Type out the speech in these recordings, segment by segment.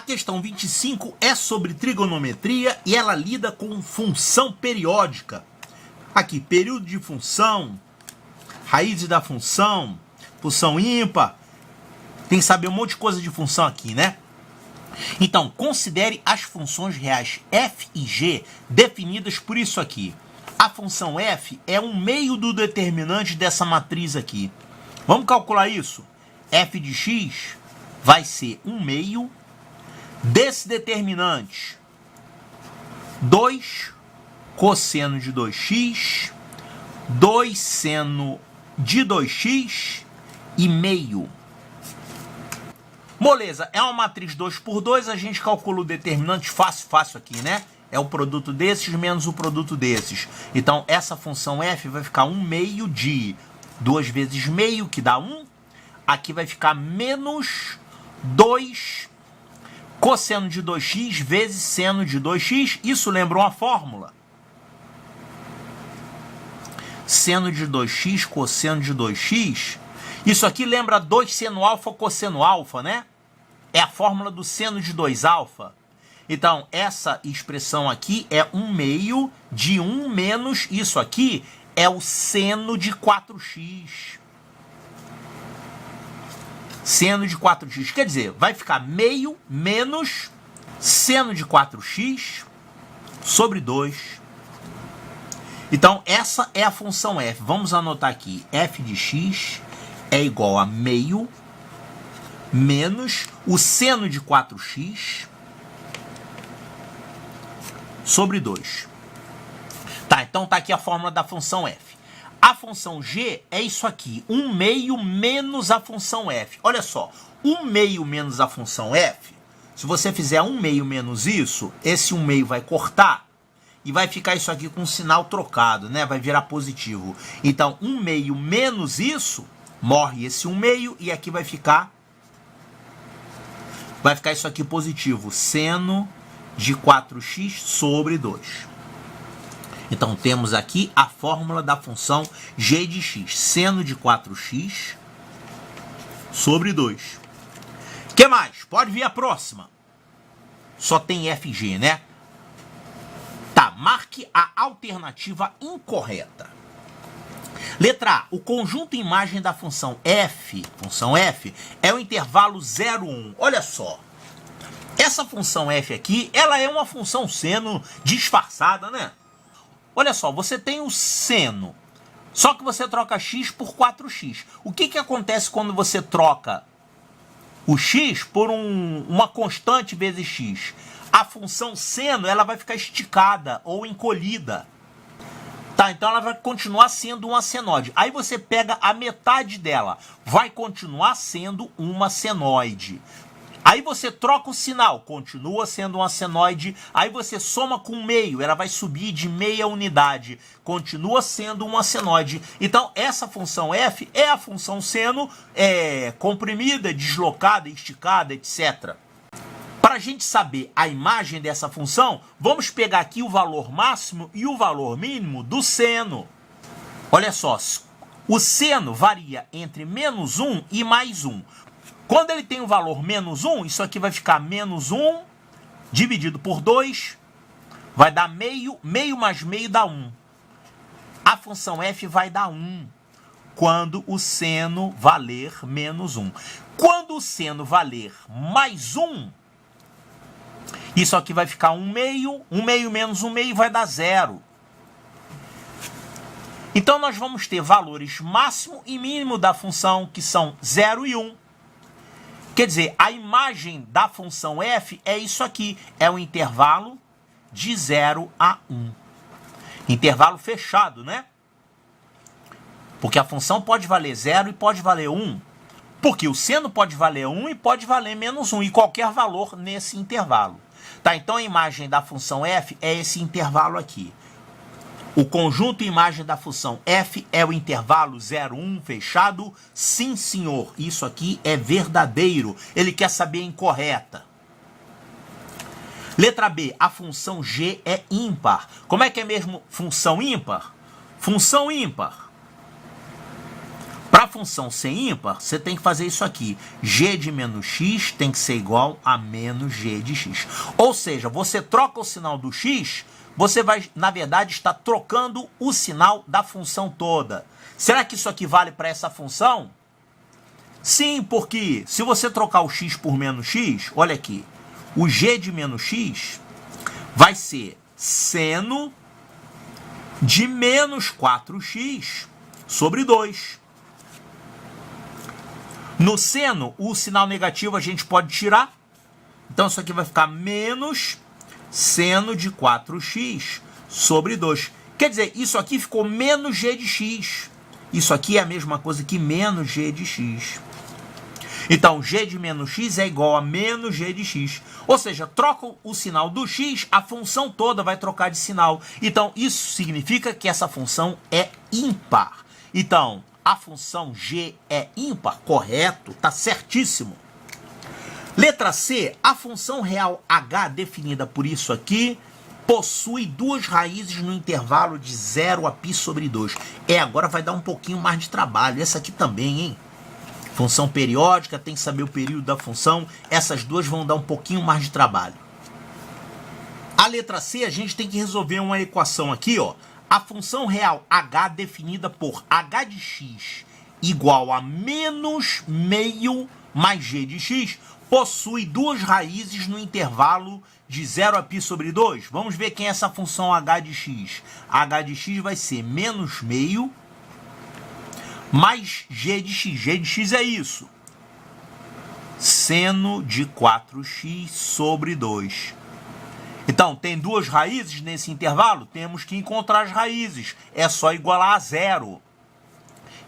A questão 25 é sobre trigonometria e ela lida com função periódica. Aqui, período de função, raízes da função, função ímpar. Tem que saber um monte de coisa de função aqui, né? Então, considere as funções reais f e g definidas por isso aqui. A função f é um meio do determinante dessa matriz aqui. Vamos calcular isso? F de x vai ser um meio desse determinante. 2 cosseno de 2x, 2 seno de 2x e meio. Moleza, é uma matriz 2 por 2, a gente calcula o determinante fácil aqui, né? É o produto desses menos o produto desses. Então, essa função f vai ficar 1 meio de 2 vezes meio, que dá 1. Aqui vai ficar menos 2 cosseno de 2x vezes seno de 2x. Isso lembra uma fórmula? Seno de 2x, cosseno de 2x. Isso aqui lembra 2 seno alfa, cosseno alfa, né? É a fórmula do seno de 2 alfa. Então, essa expressão aqui é 1 meio de 1 menos isso aqui é o seno de 4x. Seno de 4x. Quer dizer, vai ficar meio menos seno de 4x sobre 2. Então, essa é a função f. Vamos anotar aqui. F de x é igual a meio menos o seno de 4x sobre 2. Tá, então tá aqui a fórmula da função f. A função g é isso aqui, 1 meio menos a função f. Olha só, 1 meio menos a função f, se você fizer 1 meio menos isso, esse 1 meio vai cortar e vai ficar isso aqui com um sinal trocado, né? Vai virar positivo. Então, 1 meio menos isso, morre esse 1 meio e aqui vai ficar isso aqui positivo, seno de 4x sobre 2. Então, temos aqui a fórmula da função g de x, seno de 4x sobre 2. O que mais? Pode vir a próxima. Só tem f e g, né? Tá, marque a alternativa incorreta. Letra A, o conjunto imagem da função f é o intervalo 0, 1. Olha só. Essa função f aqui, ela é uma função seno disfarçada, né? Olha só, você tem o seno, só que você troca x por 4x. O que acontece quando você troca o x por uma constante vezes x? A função seno, ela vai ficar esticada ou encolhida. Tá, então ela vai continuar sendo uma senoide. Aí você pega a metade dela, vai continuar sendo uma senoide. Aí você troca o sinal, continua sendo uma senoide. Aí você soma com meio, ela vai subir de meia unidade, continua sendo uma senoide. Então essa função f é a função seno comprimida, deslocada, esticada, etc. Para a gente saber a imagem dessa função, vamos pegar aqui o valor máximo e o valor mínimo do seno. Olha só, o seno varia entre menos 1 e mais 1. Quando ele tem o valor menos 1, isso aqui vai ficar menos 1 dividido por 2, vai dar meio, meio mais meio dá 1. A função f vai dar 1 quando o seno valer menos 1. Quando o seno valer mais 1, isso aqui vai ficar 1 meio menos 1 meio vai dar 0. Então nós vamos ter valores máximo e mínimo da função, que são 0 e 1. Quer dizer, a imagem da função f é isso aqui, é o intervalo de 0 a 1. Intervalo fechado, né? Porque a função pode valer 0 e pode valer 1. Porque o seno pode valer 1 e pode valer menos 1, e qualquer valor nesse intervalo. Tá, então a imagem da função f é esse intervalo aqui. O conjunto imagem da função f é o intervalo 0, 1 fechado? Sim, senhor. Isso aqui é verdadeiro. Ele quer saber a incorreta. Letra B. A função g é ímpar. Como é que é mesmo função ímpar? Função ímpar. Para a função ser ímpar, você tem que fazer isso aqui. G de menos x tem que ser igual a menos g de x. Ou seja, você troca o sinal do x, você vai, na verdade, estar trocando o sinal da função toda. Será que isso aqui vale para essa função? Sim, porque se você trocar o x por menos x, olha aqui, o g de menos x vai ser seno de menos 4x sobre 2. No seno, o sinal negativo a gente pode tirar. Então, isso aqui vai ficar menos seno de 4x sobre 2. Quer dizer, isso aqui ficou menos g de x. Isso aqui é a mesma coisa que menos g de x. Então, g de menos x é igual a menos g de x. Ou seja, troca o sinal do x, a função toda vai trocar de sinal. Então, isso significa que essa função é ímpar. Então, a função g é ímpar, correto, tá certíssimo. Letra C, a função real h definida por isso aqui possui duas raízes no intervalo de 0 a π sobre 2. Agora vai dar um pouquinho mais de trabalho. Essa aqui também, hein? Função periódica, tem que saber o período da função. Essas duas vão dar um pouquinho mais de trabalho. A letra C, a gente tem que resolver uma equação aqui, ó. A função real h definida por h de x igual a menos meio mais g de x possui duas raízes no intervalo de 0 a π sobre 2. Vamos ver quem é essa função h de x. H de x vai ser menos meio mais g de x. G de x é isso. Seno de 4x sobre 2. Então, tem duas raízes nesse intervalo? Temos que encontrar as raízes. É só igualar a 0.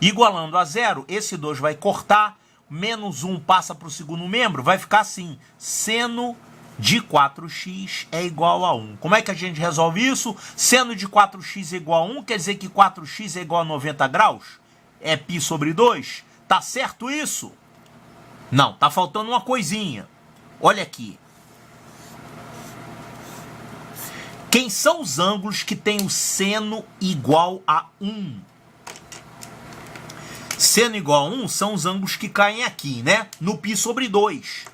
Igualando a 0, esse 2 vai cortar. Menos 1 passa para o segundo membro. Vai ficar assim. Seno de 4x é igual a 1. Como é que a gente resolve isso? Seno de 4x é igual a 1. Quer dizer que 4x é igual a 90 graus? É π sobre 2? Tá certo isso? Não, tá faltando uma coisinha. Olha aqui. Quem são os ângulos que têm o seno igual a 1? Seno igual a 1 são os ângulos que caem aqui, né? No π sobre 2.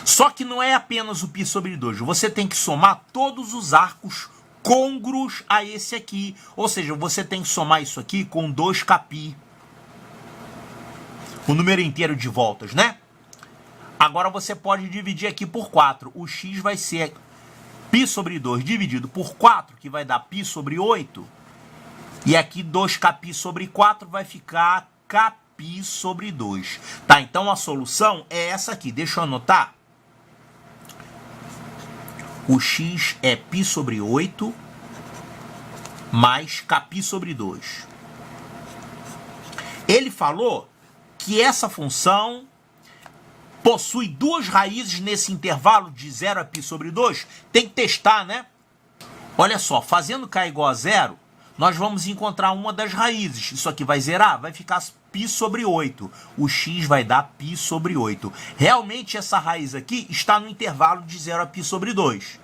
Só que não é apenas o π sobre 2. Você tem que somar todos os arcos côngruos a esse aqui. Ou seja, você tem que somar isso aqui com 2kπ. O número inteiro de voltas, né? Agora você pode dividir aqui por 4. O x vai ser π sobre 2 dividido por 4, que vai dar π sobre 8. E aqui 2kπ sobre 4 vai ficar kπ sobre 2. Tá, então a solução é essa aqui. Deixa eu anotar. O x é π sobre 8 mais kπ sobre 2. Ele falou que essa função possui duas raízes nesse intervalo de 0 a π sobre 2. Tem que testar, né? Olha só, fazendo k igual a 0, nós vamos encontrar uma das raízes. Isso aqui vai zerar, vai ficar π sobre 8. O x vai dar π sobre 8. Realmente essa raiz aqui está no intervalo de 0 a π sobre 2.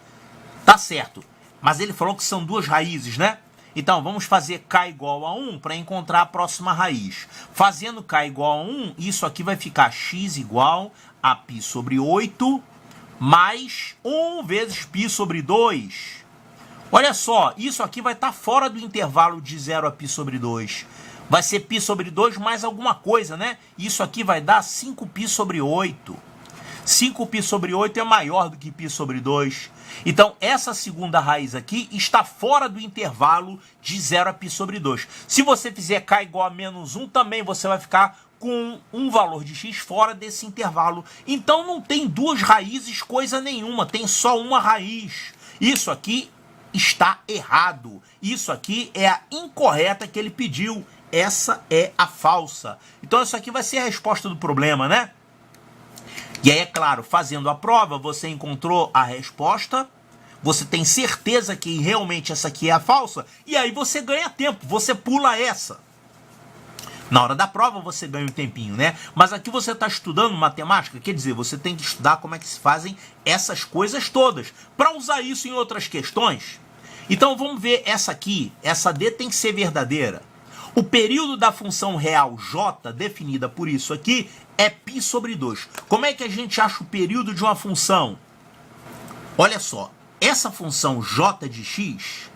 Tá certo. Mas ele falou que são duas raízes, né? Então, vamos fazer k igual a 1 para encontrar a próxima raiz. Fazendo k igual a 1, isso aqui vai ficar x igual a π sobre 8 mais 1 vezes π sobre 2. Olha só, isso aqui vai estar fora do intervalo de 0 a π sobre 2. Vai ser π sobre 2 mais alguma coisa, né? Isso aqui vai dar 5π sobre 8. 5π sobre 8 é maior do que π sobre 2. Então, essa segunda raiz aqui está fora do intervalo de 0 a π sobre 2. Se você fizer k igual a menos 1, também você vai ficar com um valor de x fora desse intervalo. Então, não tem duas raízes coisa nenhuma, tem só uma raiz. Isso aqui está errado. Isso aqui é a incorreta que ele pediu. Essa é a falsa. Então, isso aqui vai ser a resposta do problema, né? E aí, é claro, fazendo a prova, você encontrou a resposta, você tem certeza que realmente essa aqui é a falsa, e aí você ganha tempo, você pula essa. Na hora da prova você ganha um tempinho, né? Mas aqui você está estudando matemática, quer dizer, você tem que estudar como é que se fazem essas coisas todas, para usar isso em outras questões. Então vamos ver essa aqui, essa D tem que ser verdadeira. O período da função real j, definida por isso aqui, é π sobre 2. Como é que a gente acha o período de uma função? Olha só, essa função j de x,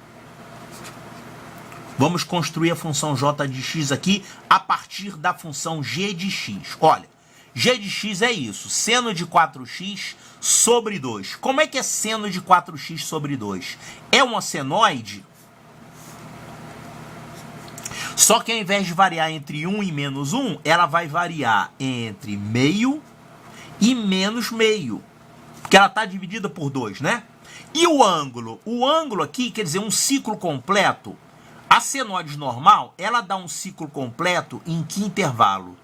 vamos construir a função j de x aqui a partir da função g de x. Olha, g de x é isso, seno de 4x sobre 2. Como é que é seno de 4x sobre 2? É uma senoide, só que ao invés de variar entre 1 e menos 1, ela vai variar entre meio e menos meio, porque ela está dividida por 2, né? E o ângulo? O ângulo aqui, quer dizer, um ciclo completo. A senoide normal, ela dá um ciclo completo em que intervalo?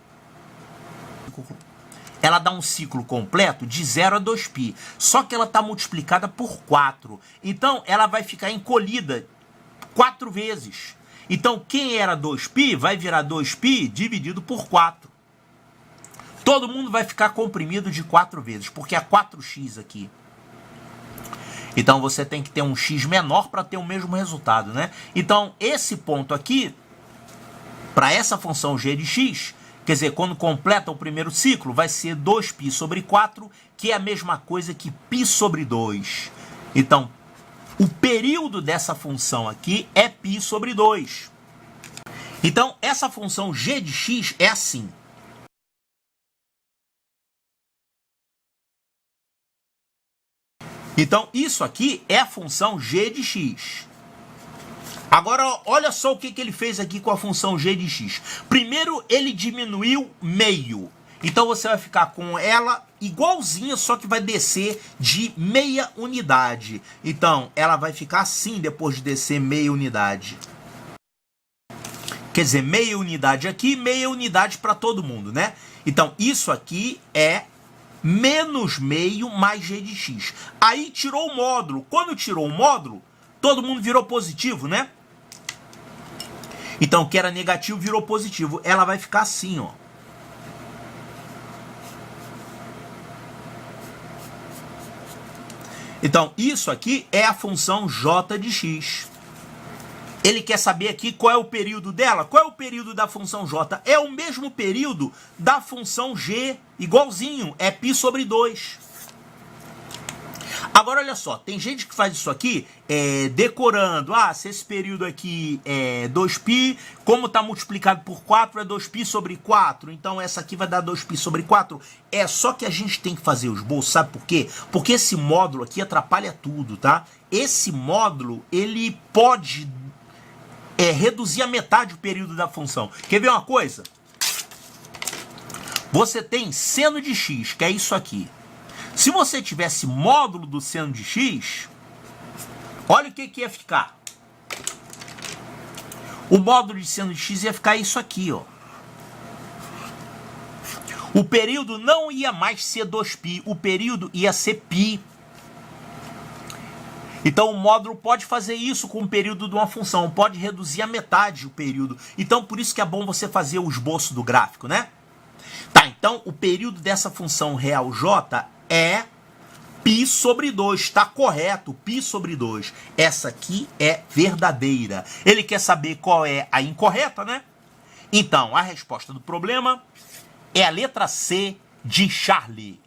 Ela dá um ciclo completo de 0 a 2π, só que ela está multiplicada por 4. Então, ela vai ficar encolhida 4 vezes. Então, quem era 2π vai virar 2π dividido por 4. Todo mundo vai ficar comprimido de 4 vezes, porque é 4x aqui. Então, você tem que ter um x menor para ter o mesmo resultado, né? Então, esse ponto aqui, para essa função g de x, quer dizer, quando completa o primeiro ciclo, vai ser 2π sobre 4, que é a mesma coisa que π sobre 2. Então, o período dessa função aqui é π sobre 2. Então, essa função g de x é assim. Então, isso aqui é a função g de x. Agora, olha só o que ele fez aqui com a função g de x. Primeiro, ele diminuiu meio. Então, você vai ficar com ela igualzinha, só que vai descer de meia unidade. Então, ela vai ficar assim depois de descer meia unidade. Quer dizer, meia unidade aqui, meia unidade para todo mundo, né? Então, isso aqui é menos meio mais g de x. Aí tirou o módulo. Quando tirou o módulo, todo mundo virou positivo, né? Então, o que era negativo virou positivo. Ela vai ficar assim, ó. Então, isso aqui é a função j de x. Ele quer saber aqui qual é o período dela. Qual é o período da função j? É o mesmo período da função g, igualzinho, é π sobre 2. Agora, olha só, tem gente que faz isso aqui decorando. Ah, se esse período aqui é 2π, como está multiplicado por 4, é 2π sobre 4. Então, essa aqui vai dar 2π sobre 4. É só que a gente tem que fazer o esboço, sabe por quê? Porque esse módulo aqui atrapalha tudo, tá? Esse módulo, ele pode reduzir a metade o período da função. Quer ver uma coisa? Você tem seno de x, que é isso aqui. Se você tivesse módulo do seno de x, olha o que ia ficar. O módulo de seno de x ia ficar isso aqui, ó. O período não ia mais ser 2π, o período ia ser π. Então, o módulo pode fazer isso com o período de uma função, pode reduzir a metade o período. Então, por isso que é bom você fazer o esboço do gráfico, né? Tá, então, o período dessa função real j é π sobre 2, está correto, π sobre 2. Essa aqui é verdadeira. Ele quer saber qual é a incorreta, né? Então, a resposta do problema é a letra C de Charlie.